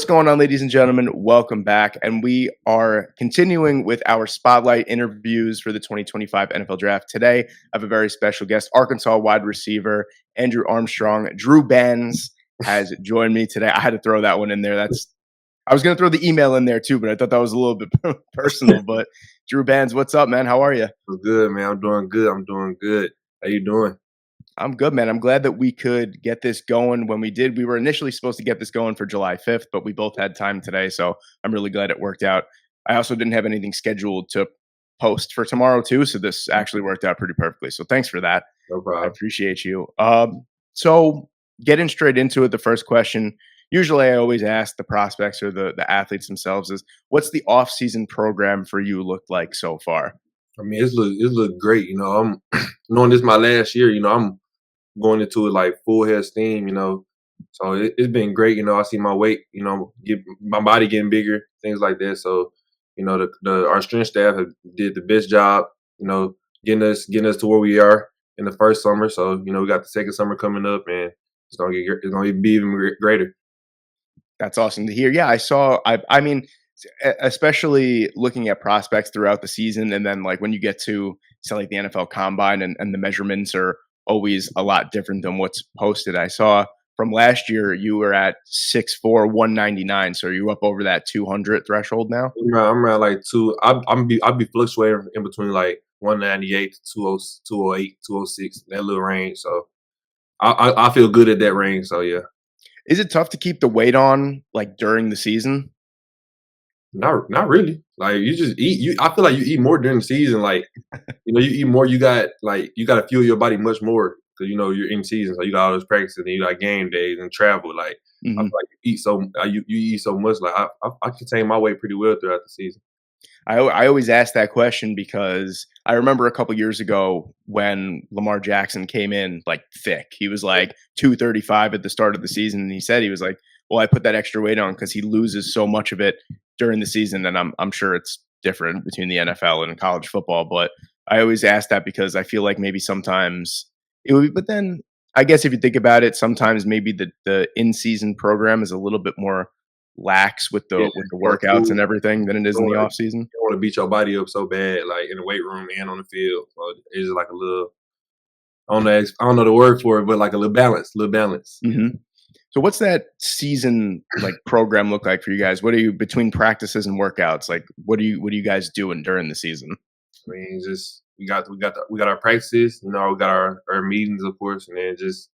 What's going on, ladies and gentlemen? Welcome back. And we are continuing with our spotlight interviews for the 2025 NFL Draft. Today, I have a very special guest, Arkansas wide receiver Andrew Armstrong. Drew Bands has joined me today. I had to throw that one in there. I was going to throw the email in there too, but I thought that was a little bit personal. But Drew Bands, what's up, man? How are you? I'm good, man. I'm doing good. I'm doing good. How you doing? I'm good, man. I'm glad that we could get this going when we did. We were initially supposed to get this going for July 5th, but we both had time today. So I'm really glad it worked out. I also didn't have anything scheduled to post for tomorrow, too. So this actually worked out pretty perfectly. So thanks for that. No I problem. appreciate you. So getting straight into it, the first question, usually I always ask the prospects or the athletes themselves is, what's the off-season program for you looked like so far? I mean, it look great. I'm knowing this my last year. I'm going into it like full head of steam. So it's been great. I see my weight. Get my body getting bigger, things like that. So our strength staff did the best job. Getting us to where we are in the first summer. So we got the second summer coming up, and it's gonna be even greater. That's awesome to hear. Yeah, I saw. I mean, especially looking at prospects throughout the season, and then like when you get to say like the NFL Combine, and the measurements are always a lot different than what's posted. I saw from last year you were at 6'4", 199. So are you up over that 200 threshold now? I'm around like two. I'll be fluctuating in between like 198 to 208, 206, that little range. So I feel good at that range. So yeah, Is it tough to keep the weight on like during the season? not really. Like you just eat. I feel like you eat more during the season. Like you eat more. You got to fuel your body much more because you're in season. So you got all those practices, and you got game days and travel. Like I feel Mhm. like you eat so much. Like I contain my weight pretty well throughout the season. I always ask that question because I remember a couple years ago when Lamar Jackson came in like thick. He was like 235 at the start of the season, and he said he was like, "Well, I put that extra weight on because he loses so much of it during the season." And I'm sure it's different between the NFL and college football, but I always ask that because I feel like maybe sometimes it would. But then I guess if you think about it, sometimes maybe the in season program is a little bit more lax with Yeah, the more workouts tools. and everything than it is in the off season. You want to beat your body up so bad, like in the weight room and on the field. So it's just like a little. I don't know the word for it, but like a little balance, little balance. Mhm. So what's that season like program look like for you guys? What are you between practices and workouts? Like what are you guys doing during the season? I mean, just we got our practices. We got our meetings, of course, and then just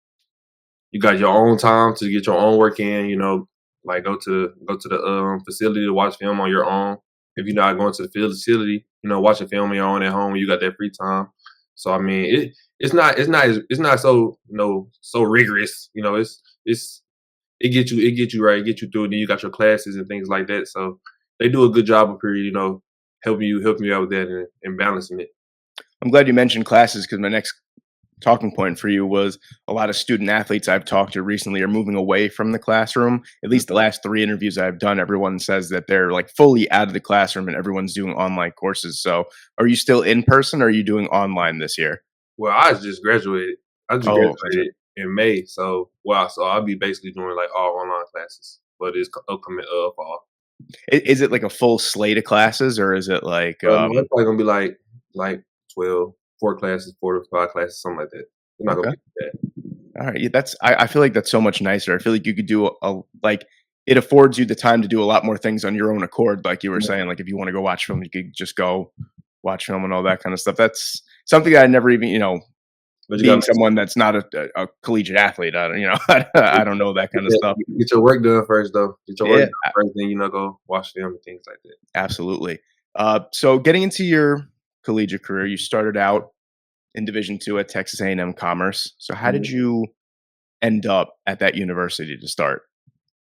you got your own time to get your own work in. Like go to the facility to watch film on your own. If you're not going to the field facility, watching film on your own at home, you got that free time. So I mean, it's not so so rigorous. It gets you right, it gets you through, and then you got your classes and things like that. So they do a good job up here, helping you out with that and balancing it. I'm glad you mentioned classes because my next talking point for you was a lot of student athletes I've talked to recently are moving away from the classroom. At least the last 3 interviews I've done, everyone says that they're like fully out of the classroom and everyone's doing online courses. So, are you still in person or are you doing online this year? Well, I just graduated. I just Oh, that's right. graduated in May, so wow, so I'll be basically doing like all online classes, but it's upcoming fall. Is it like a full slate of classes or is it like No, it's probably gonna be like 12, 4 classes, 4 to 5 classes, something like that. It's not gonna okay. be that. All right. Yeah, I feel like that's so much nicer. I feel like you could do like it affords you the time to do a lot more things on your own accord. Like you were saying, like if you want to go watch film, you could just go watch film and all that kind of stuff. That's something I never even, But you gotta being make someone that's not a collegiate athlete, I don't, I don't know that kind of stuff. get your work done first, though. Get your work Yeah, done first, then go watch film and things like that. absolutely. So getting into your collegiate career, you started out in Division II at Texas A&M Commerce. So how Mhm. did you end up at that university to start?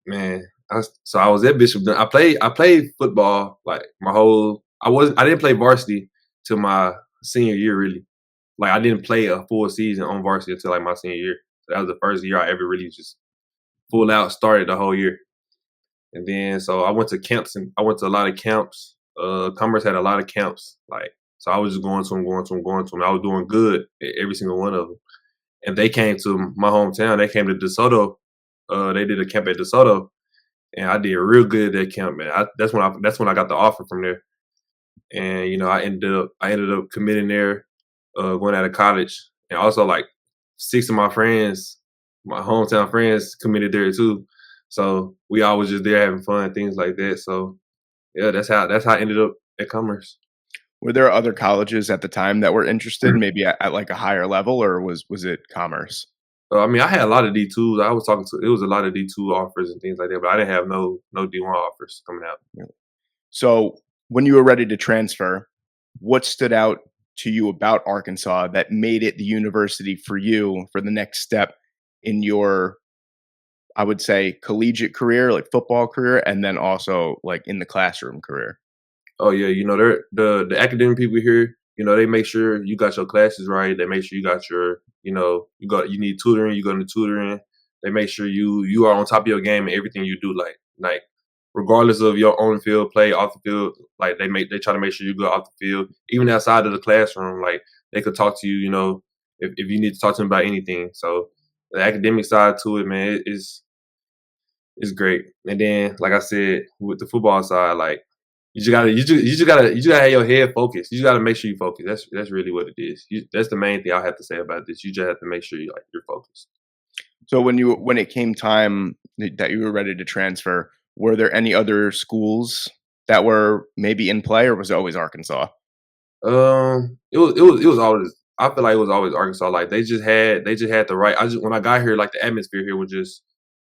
Man, I was at Bishop. I played football like my whole. I didn't play varsity till my senior year really. Like I didn't play a full season on varsity until like my senior year. So that was the first year I ever really just full out started the whole year. And then so I went to camps and I went to a lot of camps. Commerce had a lot of camps. Like so I was just going to them, going to them, going to them. I was doing good at every single one of them. And they came to my hometown. They came to DeSoto. They did a camp at DeSoto. and I did real good at that camp, man. That's when I got the offer from there, and I ended up committing there, going out of college, and also like 6 of my friends, my hometown friends, committed there too. So we all was just there having fun, things like that. So yeah, that's how I ended up at Commerce. Were there other colleges at the time that were interested, maybe at like a higher level, or was it commerce? I mean, I had a lot of D2s. I was talking to it was a lot of D2 offers and things like that, but I didn't have no D1 offers coming out. So when you were ready to transfer, what stood out to you about Arkansas that made it the university for you for the next step in your, I would say, collegiate career, like football career, and then also like in the classroom career? Oh yeah, they're the academic people here. They make sure you got your classes right. They make sure you got your, you need tutoring. You go into tutoring. They make sure you are on top of your game and everything you do. Like regardless of your own field play, off the field, like they try to make sure you go off the field, even outside of the classroom. Like they could talk to you. If you need to talk to them about anything. So the academic side to it, man, is great. And then, like I said, with the football side, like you just gotta have your head focused. You just gotta make sure you focus. That's really what it is. That's the main thing I have to say about this. You just have to make sure you're focused. So when it came time that you were ready to transfer, were there any other schools that were maybe in play, or was it always Arkansas? It was always. I feel like it was always Arkansas. Like they just had the right. When I got here, like the atmosphere here was just,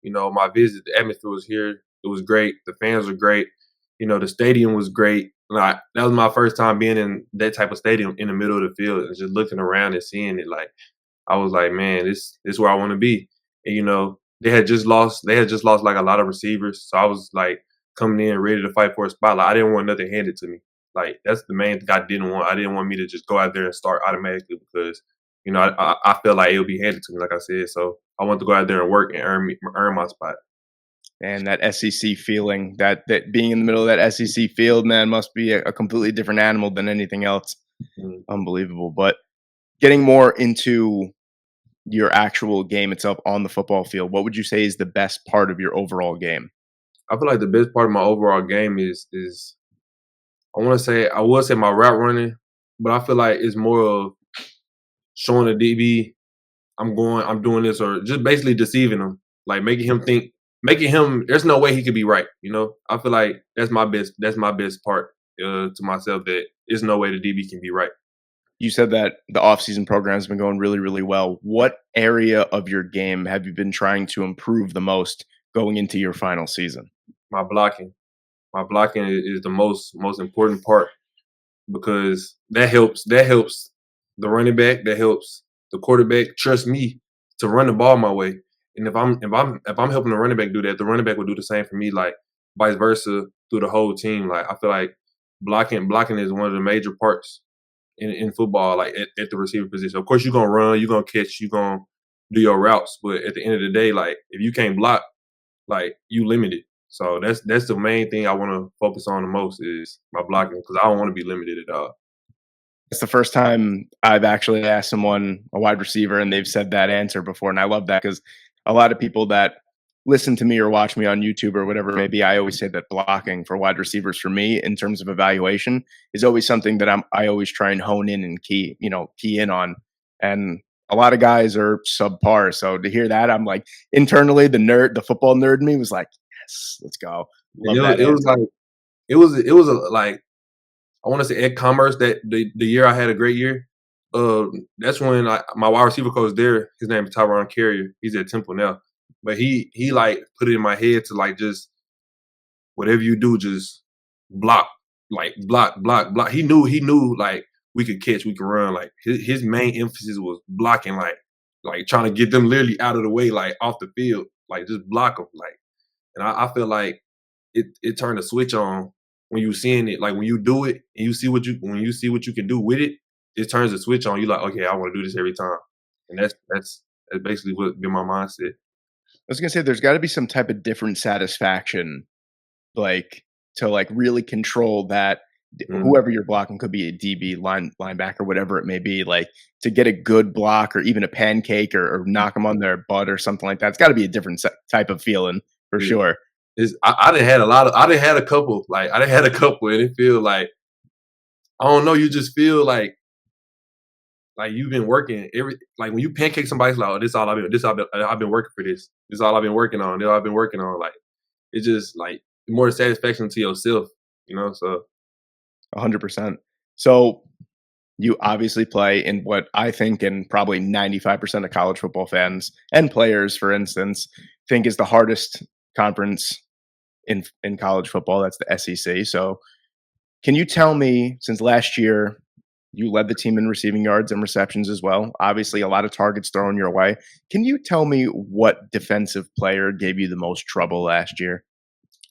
my visit. The atmosphere was here. It was great. The fans were great. The stadium was great. Like that was my first time being in that type of stadium in the middle of the field and just looking around and seeing it. Like I was like, man, this is where I want to be. And they had just lost. They had just lost like a lot of receivers. So I was like coming in ready to fight for a spot. Like I didn't want nothing handed to me. Like that's the main thing I didn't want. I didn't want me to just go out there and start automatically because I feel like it'll be handed to me, like I said. So I want to go out there and work and earn my spot. And that SEC feeling, that being in the middle of that SEC field, man, must be a completely different animal than anything else. Mm. Unbelievable. But getting more into your actual game itself on the football field, what would you say is the best part of your overall game? I feel like the best part of my overall game is I would say my route running, but I feel like it's more of showing the DB I'm doing this, or just basically deceiving him, like making him. There's no way he could be right. I feel like That's my best part to myself. That there's no way the DB can be right. You said that the offseason program has been going really, really well. What area of your game have you been trying to improve the most going into your final season? My blocking, is the most important part because that helps the running back, that helps the quarterback trust me to run the ball my way. And if I'm helping the running back do that, the running back will do the same for me, like vice versa through the whole team. Like I feel like blocking is one of the major parts in football, like at the receiver position. Of course you're gonna run, you're gonna catch, you're gonna do your routes, but at the end of the day, like if you can't block, like you limited. So that's the main thing I want to focus on the most is my blocking because I don't want to be limited at all. It's the first time I've actually asked someone, a wide receiver, and they've said that answer before. And I love that because a lot of people that listen to me or watch me on YouTube or whatever it may be, I always say that blocking for wide receivers for me in terms of evaluation is always something that I always try and hone in and key in on. And a lot of guys are subpar. So to hear that, I'm like internally the football nerd in me was like, yes, let's go. And Love that it was answer. like it was like I want to say at Commerce that the year I had a great year. That's when my wide receiver coach there, his name is Tyron Carrier. He's at Temple now, but he like put it in my head to like just whatever you do, just block, like block, block. He knew like we could catch, we could run. Like his main emphasis was blocking, like trying to get them literally out of the way, like off the field, like just block them, like. And I feel like it turned a switch on when you seeing it. Like when you do it and you see what you can do with it, it turns a switch on. You like, okay, I want to do this every time. And that's basically what been my mindset. I was gonna say there's got to be some type of different satisfaction, like to like really control that Mhm. whoever you're blocking could be a DB, linebacker, whatever it may be. Like to get a good block or even a pancake or knock them on their butt or something like that. It's got to be a different type of feeling for Yeah. sure. I didn't had a lot of I didn't had a couple like I didn't had a couple and it feel like I don't know. You just feel like you've been working every like when you pancake somebody's like, oh, I've been working for this. This is all I've been working on. This is all I've been working on. Like it's just like more satisfaction to yourself, you know. So 100%. So you obviously play in what I think, and probably 95% of college football fans and players, for instance, think is the hardest conference in college football. That's the SEC. So can you tell me, since last year you led the team in receiving yards and receptions as well, obviously a lot of targets thrown your way. Can you tell me what defensive player gave you the most trouble last year?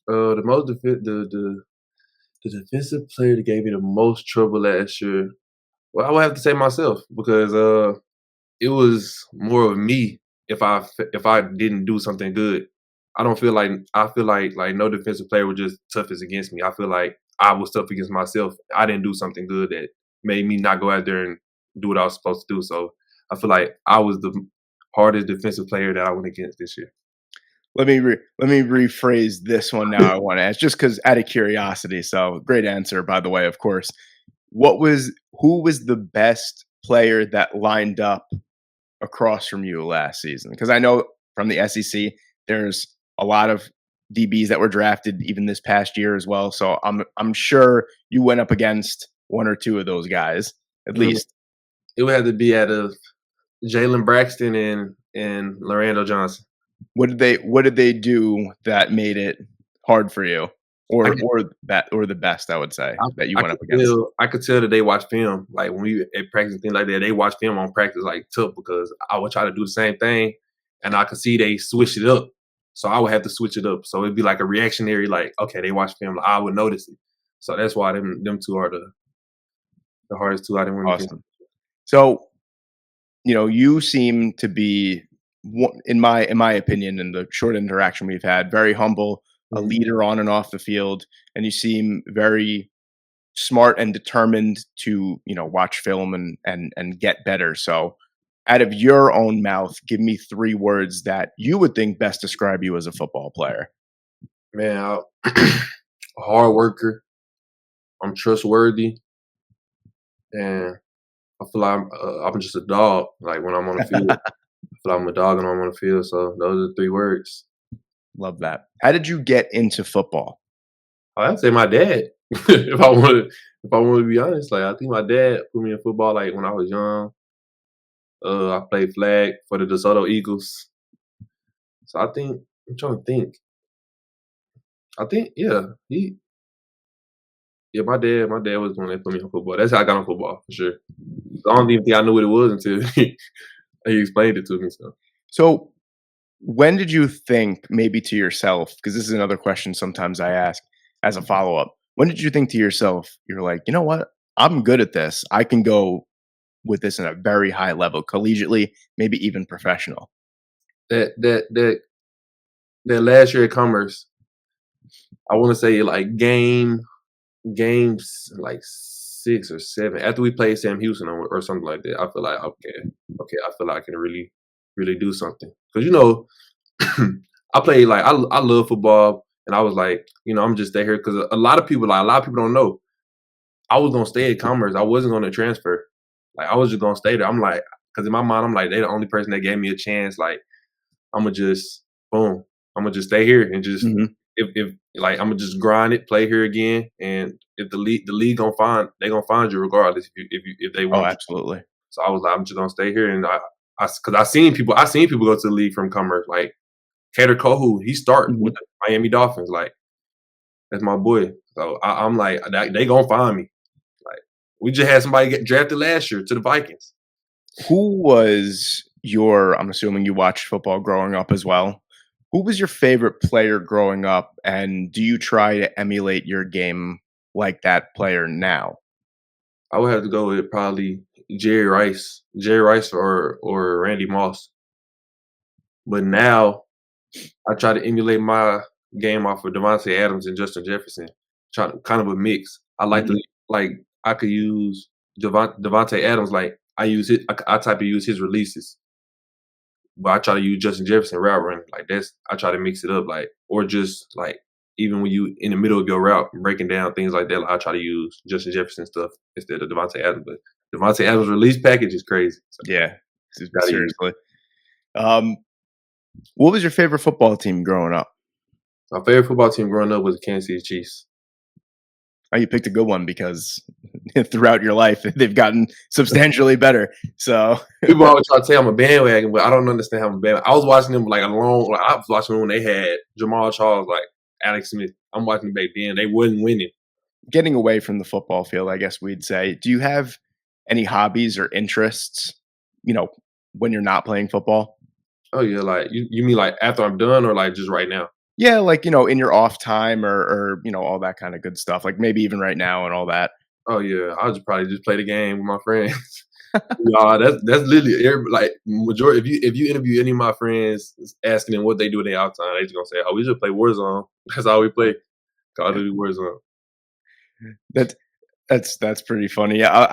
the most the defensive player that gave me the most trouble last year. Well, I would have to say myself because it was more of me if I didn't do something good. I don't feel like I feel like no defensive player was just toughest against me. I feel like I was tough against myself. I didn't do something good that made me not go out there and do what I was supposed to do. So I feel like I was the hardest defensive player that I went against this year. Let me rephrase this one now. I want to ask just because out of curiosity. So great answer, by the way. Of course, who was the best player that lined up across from you last season? Because I know from the SEC, there's a lot of DBs that were drafted even this past year as well. So I'm sure you went up against one or two of those guys at Mm, least. it would have to be out of Jalen Braxton and Lorando Johnson. What did they do that made it hard for you, I could, or the best I would say that you I went could up against? I could tell that they watch film. Like when we at practice and things like that, they watch film on practice like tough because I would try to do the same thing, and I could see they switch it up. So I would have to switch it up. So it'd be like a reactionary, like okay, they watch film. Like, I would notice it. So that's why them two are the hardest two I didn't win against. Awesome. So you seem to be, in my opinion, in the short interaction we've had, very humble, a Mhm. leader on and off the field, and you seem very smart and determined to watch film and get better. So, out of your own mouth, give me three words that you would think best describe you as a football player. Man, a hard worker. I'm trustworthy, and I feel like I'm just a dog. Like when I'm on the field, I feel like I'm a dog and I'm on the field. So those are the three words. Love that. How did you get into football? I'd say my dad. If I want to be honest, like I think my dad put me in football like when I was young. I played flag for the DeSoto Eagles. So I think I'm trying to think. I think my dad was the one that put me on football. That's how I got on football for sure. I don't even think I knew what it was until he explained it to me. So So, when did you think, maybe to yourself, because this is another question sometimes I ask as a follow up, when did you think to yourself, you're like, you know what? I'm good at this. I can go with this in a very high level, collegiately, maybe even professional. that that that that last year at Commerce, I want to say like games like 6 or 7 after we played Sam Houston or something like that. I feel like okay, I feel like I can really do something because I play like I love football and I was like I'm just stay here because a lot of people don't know I was gonna stay at Commerce. I wasn't gonna transfer. Like I was just gonna stay there. I'm like because in my mind I'm like they the only person that gave me a chance. Like I'm gonna just boom. I'm gonna just stay here and just Mhm. if like I'm gonna just grind it, play here again, and if the league gonna find they gonna find you regardless if they Oh, want you. absolutely. So I was like I'm just gonna stay here and because I seen people go to the league from Commerce like Cater Kohu he start with Mhm. the Miami Dolphins like that's my boy. So I'm like they gonna find me. Like we just had somebody get drafted last year to the Vikings. Who was your, I'm assuming you watched football growing up as well. Who was your favorite player growing up? And do you try to emulate your game like that player now? I would have to go with probably Jerry Rice or Randy Moss. But now I try to emulate my game off of Devontae Adams and Justin Jefferson. Try kind of a mix. I like to Mhm. like I could use Devontae Adams like I use it. I type of use his releases. but I try to use Justin Jefferson route running. Like I try to mix it up, like, or just like even when you in the middle of your route breaking down things like that, like, I try to use Justin Jefferson stuff instead of Devontae Adams. But Devontae Adams' release package is crazy. So Yeah, gotta use. seriously. Um, what was your favorite football team growing up? My favorite football team growing up was the Kansas City Chiefs. Oh, you picked a good one because throughout your life they've gotten substantially better. So People always try to say I'm a bandwagon, but I don't understand how I'm a bandwagon. I was watching them like I was watching them when they had Jamal Charles, like Alex Smith. I'm watching them back then. They wasn't winning. getting away from the football field, I guess we'd say, do you have any hobbies or interests, you know, when you're not playing football? Oh yeah, like you mean like after I'm done or like just right now? Yeah, like, in your off time or all that kind of good stuff. Like maybe even right now and all that. Oh yeah, I'll just probably just play the game with my friends. Nah, that's literally like majority. If you interview any of my friends, asking them what they do in their off time, they just gonna say, "Oh, we just play Warzone." That's all we play. Call of Yeah. Duty Warzone. That that's pretty funny. Yeah,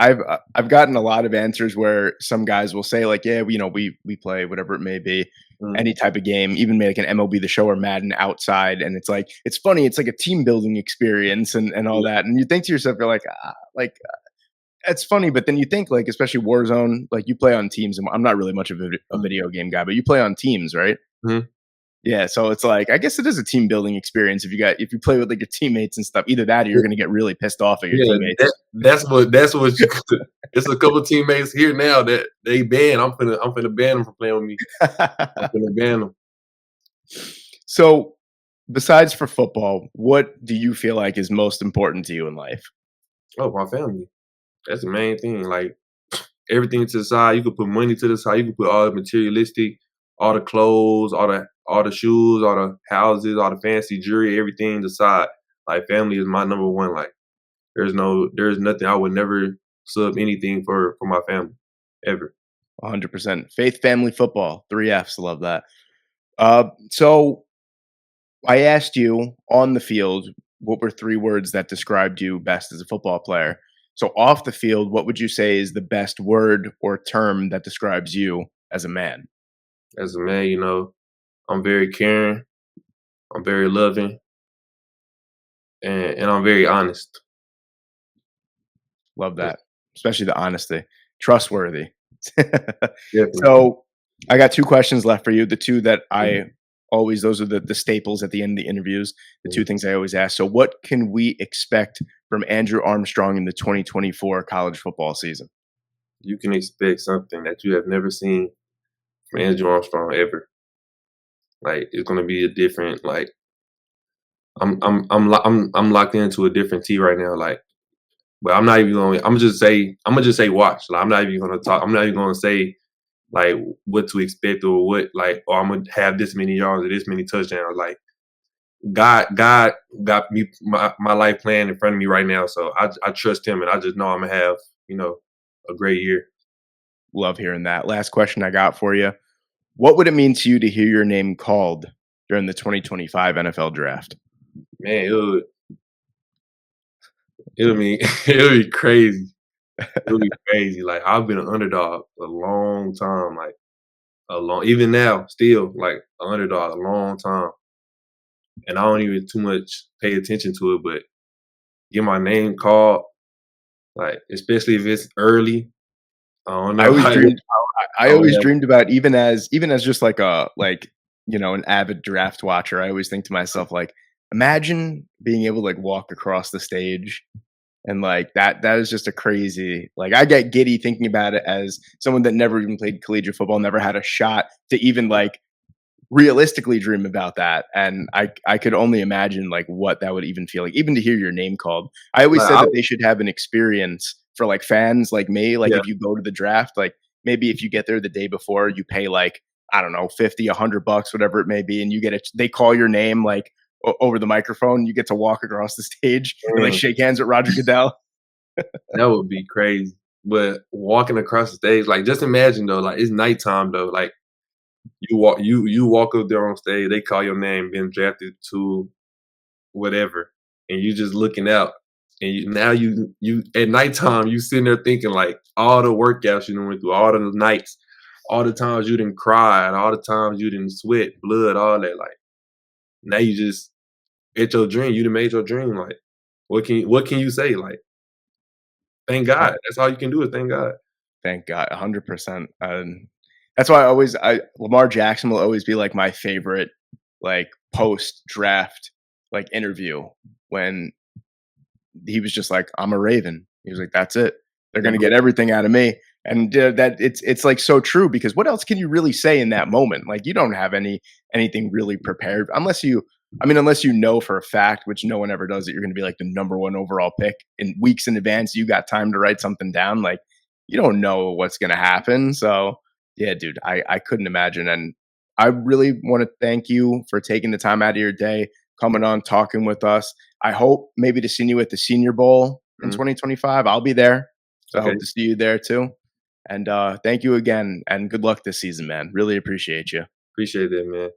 I've gotten a lot of answers where some guys will say like, yeah, we play whatever it may be, Mhm. any type of game, even like an MLB The Show or Madden outside, and it's like it's funny. It's like a team building experience and all Yeah. that, and you think to yourself, you're like, it's funny, but then you think like, especially Warzone, like you play on teams, and I'm not really much of a Mhm. video game guy, but you play on teams, right? Mhm. Yeah, so it's like I guess it is a team building experience if you play with like your teammates and stuff. Either that or you're gonna get really pissed off at your Yeah, teammates. that's what you could. It's a couple teammates here now that they ban. I'm finna ban them from playing with me. I'm finna ban them. So, besides for football, what do you feel like is most important to you in life? Oh, my family. That's the main thing. Like everything to the side. You could put money to the side. You could put all the materialistic, all the clothes, all the shoes, all the houses, all the fancy jewelry, everything to the side. Like family is my number one. Like there's nothing I would never sub anything for my family ever. 100%. Faith, family, football. 3 Fs. Love that. So I asked you on the field, what were 3 words that described you best as a football player? So off the field, what would you say is the best word or term that describes you as a man? As a man, I'm very caring, I'm very loving, and I'm very honest. Love That's that, especially the honesty. Trustworthy. definitely. So, I got 2 questions left for you. The 2 that Mhm, I always those are the staples at the end of the interviews, the 2 mhm. things I always ask. So, what can we expect from Andrew Armstrong in the 2024 college football season? You can expect something that you have never seen from Andrew Armstrong ever. Like it's gonna be a different like I'm locked into a different T right now. Like, but I'm not even going. I'm gonna just say watch. Like, I'm not even gonna talk. I'm not even gonna say like what to expect or what like. Or I'm gonna have this many yards or this many touchdowns. Like God got me my life plan in front of me right now. So I trust Him and I just know I'm gonna have you know a great year. Love hearing that. Last question I got for you. What would it mean to you to hear your name called during the 2025 NFL draft? Man, it'll be it'll be crazy. It'll be crazy. Like I've been an underdog a long time. Like a long, even now, still like an underdog a long time, and I don't even too much pay attention to it. But get my name called, like especially if it's early. I don't I know. always Like, dreamed I I would always have, dreamed about even as just like an avid draft watcher, I always think to myself, like, imagine being able to, like, walk across the stage and, like, that is just a crazy like, I get giddy thinking about it as someone that never even played collegiate football, never had a shot to even, like, realistically dream about that, and I could only imagine, like, what that would even feel like, even to hear your name called. I always like said I, that they should have an experience for, like, fans like me, like, yeah, if you go to the draft, like, maybe if you get there the day before, you pay, like, I don't know, 50, $100, whatever it may be, and you get it they call your name, like, o over the microphone, you get to walk across the stage and, like, man, shake hands with Roger Goodell. that would be crazy. But walking across the stage, like just imagine though, like it's nighttime though. Like you walk up there on stage, they call your name, being drafted to whatever, and you just looking out, and now you at nighttime you sitting there thinking like all the workouts you went through, all the nights, all the times you didn't cry and all the times you didn't sweat, blood, all that. Like now you just it's your dream. You done made your dream. Like what can you say? Like thank Uh, God. That's all you can do is thank God. Thank God, 100%. That's why I Lamar Jackson will always be like my favorite, like post draft like interview when he was just like, "I'm a Raven." He was like, "That's it. They're Yeah, gonna get everything out of me." And that it's like so true because what else can you really say in that moment? Like you don't have anything really prepared unless you. I mean, unless you know for a fact, which no one ever does, that you're going to be like the number one overall pick in weeks in advance. You got time to write something down. Like you don't know what's going to happen. So yeah, dude, I couldn't imagine. And I really want to thank you for taking the time out of your day, coming on, talking with us. I hope maybe to see you at the Senior Bowl in mhm. 2025. I'll be there. So I Okay. hope to see you there too. And thank you again and good luck this season, man. Really appreciate you. Appreciate that, man.